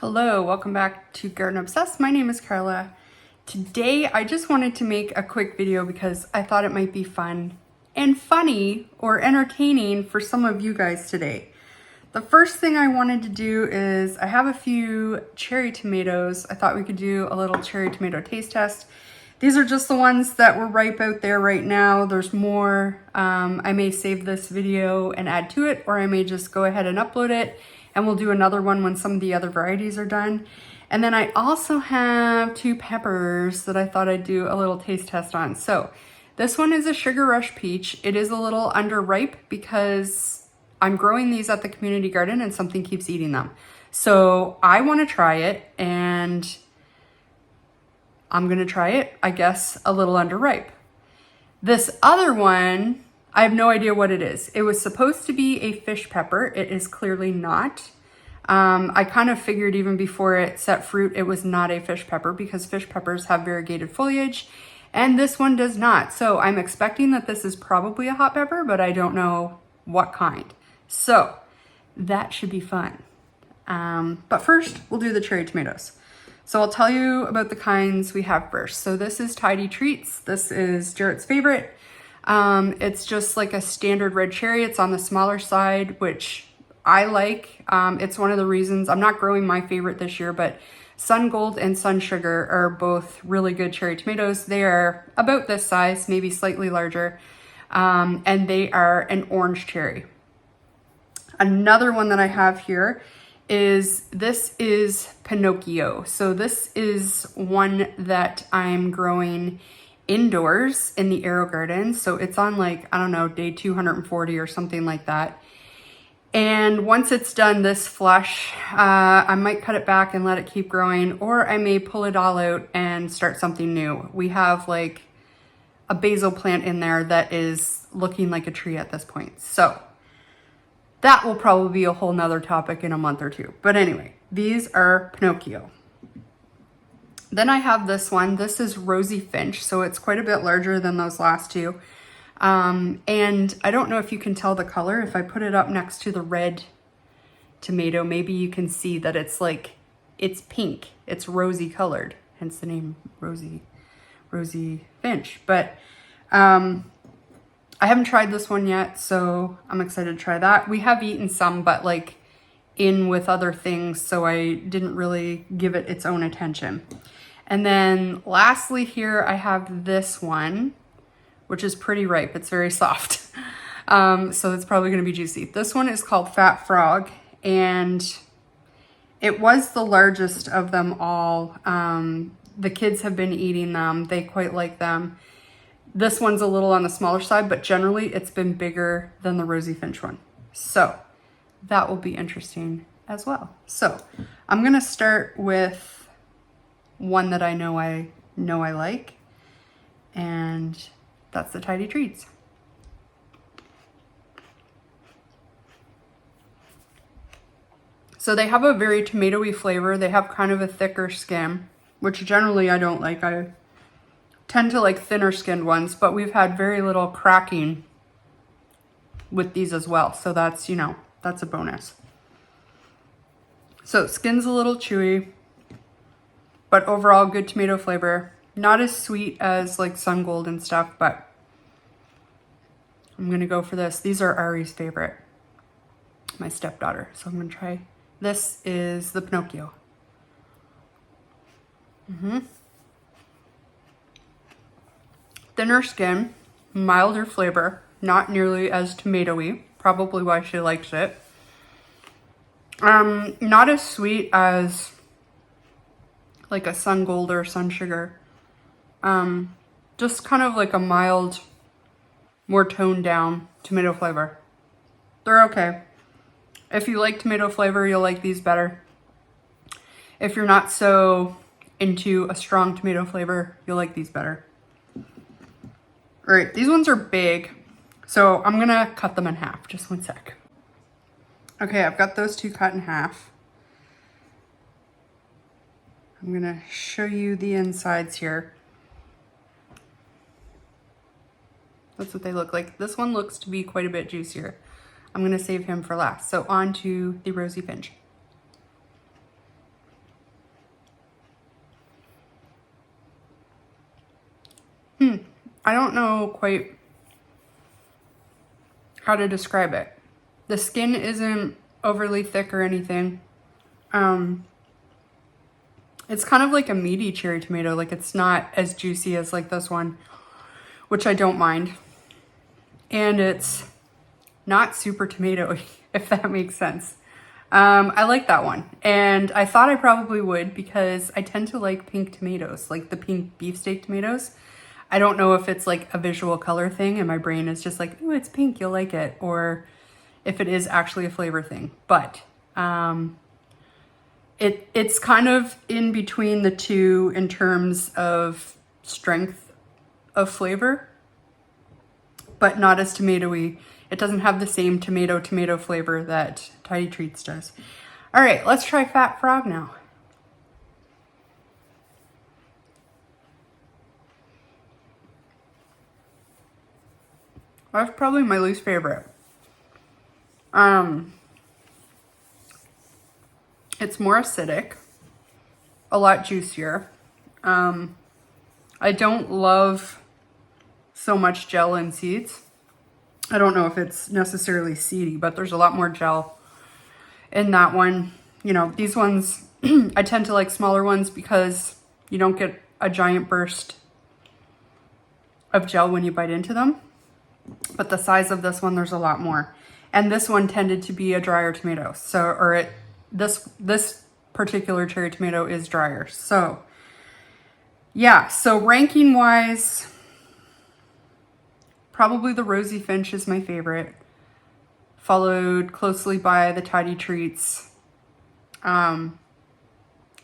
Hello, welcome back to Garden Obsessed. My name is Carla. Today I just wanted to make a quick video because I thought it might be fun and funny or entertaining for some of you guys today. The first thing I wanted to do is I have a few cherry tomatoes. I thought we could do a little cherry tomato taste test. These are just the ones that were ripe out there right now. There's more. I may save this video and add to it, or I may just go ahead and upload it and we'll do another one when some of the other varieties are done. And then I also have two peppers that I thought I'd do a little taste test on. So this one is a Sugar Rush Peach. It is a little underripe because I'm growing these at the community garden and something keeps eating them. So I want to try it, and I'm gonna try it, I guess, a little underripe. This other one, I have no idea what it is. It was supposed to be a fish pepper. It is clearly not. I kind of figured even before it set fruit, it was not a fish pepper because fish peppers have variegated foliage and this one does not. So I'm expecting that this is probably a hot pepper, but I don't know what kind. So that should be fun. But first we'll do the cherry tomatoes. So I'll tell you about the kinds we have first. So this is Tidy Treats. This is Jarrett's favorite. It's just like a standard red cherry. It's on the smaller side, which I like. It's one of the reasons I'm not growing my favorite this year, but Sun Gold and Sun Sugar are both really good cherry tomatoes. They are about this size, maybe slightly larger, and they are an orange cherry. Another one that I have here is Pinocchio. So this is one that I'm growing indoors in the Arrow Garden. So it's on, like, I don't know, day 240 or something like that. And once it's done this flush, I might cut it back and let it keep growing, or I may pull it all out and start something new. We have like a basil plant in there that is looking like a tree at this point. So that will probably be a whole nother topic in a month or two. But anyway, these are Pinocchio. Then I have this one. This is Rosy Finch, so it's quite a bit larger than those last two. And I don't know if you can tell the color. If I put it up next to the red tomato, maybe you can see that it's like, it's pink. It's rosy colored, hence the name Rosy Finch. But I haven't tried this one yet, so I'm excited to try that. We have eaten some, but like in with other things, so I didn't really give it its own attention. And then lastly here, I have this one, which is pretty ripe. It's very soft. So it's probably gonna be juicy. This one is called Fat Frog, and it was the largest of them all. The kids have been eating them. They quite like them. This one's a little on the smaller side, but generally it's been bigger than the Rosy Finch one. So that will be interesting as well. So I'm gonna start with one that I know I like, and that's the Tidy Treats. So they have a very tomatoey flavor. They have kind of a thicker skin, which generally I don't like. I tend to like thinner skinned ones, but we've had very little cracking with these as well. So that's, you know, that's a bonus. So skin's a little chewy, but overall good tomato flavor. Not as sweet as like Sun Gold and stuff, but I'm gonna go for this. These are Ari's favorite, my stepdaughter. So I'm gonna try, this is the Pinocchio. Thinner skin, milder flavor, not nearly as tomatoey, probably why she likes it. Not as sweet as like a Sun Gold or Sun Sugar. Just kind of like a mild, more toned down tomato flavor. They're okay. If you like tomato flavor, you'll like these better. If you're not so into a strong tomato flavor, you'll like these better. All right, these ones are big, so I'm gonna cut them in half. Just one sec. Okay, I've got those two cut in half. I'm gonna show you the insides here. That's what they look like. This one looks to be quite a bit juicier. I'm gonna save him for last. So on to the Rosy Finch. I don't know quite how to describe it. The skin isn't overly thick or anything. It's kind of like a meaty cherry tomato. Like it's not as juicy as like this one, which I don't mind. And it's not super tomatoey, if that makes sense. I like that one. And I thought I probably would because I tend to like pink tomatoes, like the pink beefsteak tomatoes. I don't know if it's like a visual color thing and my brain is just like, oh, it's pink, you'll like it. Or if it is actually a flavor thing. But it's kind of in between the two in terms of strength of flavor, but not as tomatoey. It doesn't have the same tomato flavor that Tidy Treats does. All right, let's try Fat Frog now. That's probably my least favorite. It's more acidic, a lot juicier. I don't love so much gel and seeds. I don't know if it's necessarily seedy, but there's a lot more gel in that one. You know, these ones, I tend to like smaller ones because you don't get a giant burst of gel when you bite into them. But the size of this one, there's a lot more. And this one tended to be a drier tomato. So, this particular cherry tomato is drier. So, yeah, so ranking wise, probably the Rosy Finch is my favorite, followed closely by the Tidy Treats. Then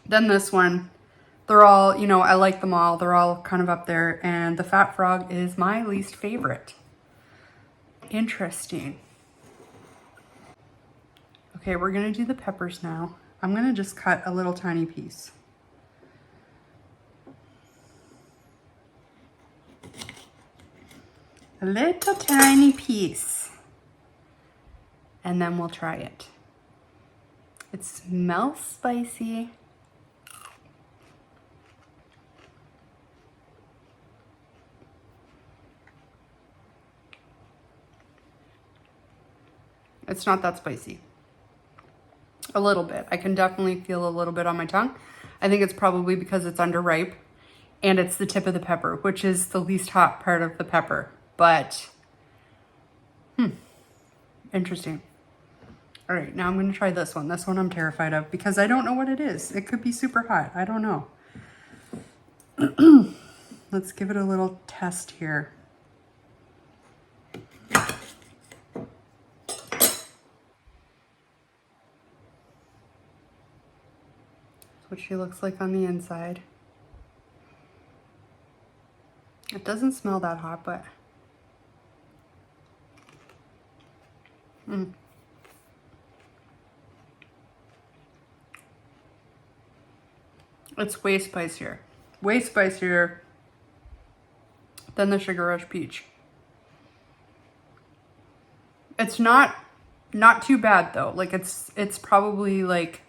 this one, they're all, you know, I like them all. They're all kind of up there. And the Fat Frog is my least favorite. Interesting. Okay, we're gonna do the peppers now. I'm gonna just cut a little tiny piece. A little tiny piece. And then we'll try it. It smells spicy. It's not that spicy. A little bit. I can definitely feel a little bit on my tongue. I think it's probably because it's underripe and it's the tip of the pepper, which is the least hot part of the pepper. But, interesting. All right, now I'm going to try this one. This one I'm terrified of because I don't know what it is. It could be super hot. I don't know. Let's give it a little test here. What she looks like on the inside. It doesn't smell that hot, but it's way spicier. Way spicier than the Sugar Rush Peach. It's not too bad though. Like it's probably like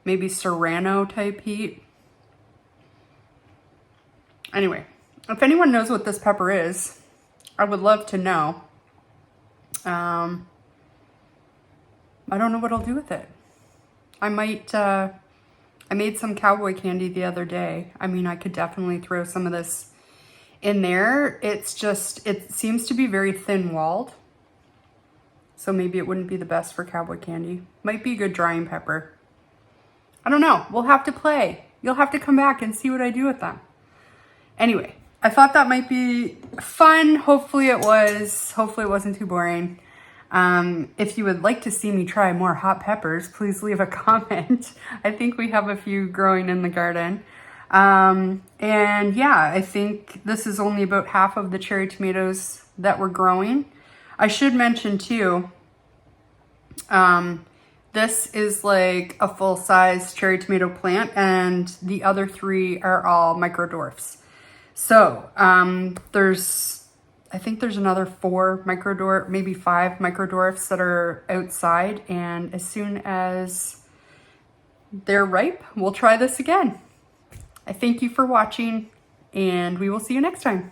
maybe Serrano type heat. Anyway, if anyone knows what this pepper is, I would love to know. I don't know what I'll do with it. I might, I made some cowboy candy the other day. I mean, I could definitely throw some of this in there. It's just, it seems to be very thin-walled. So maybe it wouldn't be the best for cowboy candy. Might be a good drying pepper. I don't know. We'll have to play. You'll have to come back and see what I do with them. Anyway, I thought that might be fun. Hopefully it was. Hopefully it wasn't too boring. If you would like to see me try more hot peppers, please leave a comment. I think we have a few growing in the garden. And yeah, I think this is only about half of the cherry tomatoes that we're growing. I should mention too, this is like a full-size cherry tomato plant and the other three are all microdwarfs. So I think there's another 4 microdwarf, maybe 5 microdwarfs that are outside, and as soon as they're ripe, we'll try this again. I thank you for watching and we will see you next time.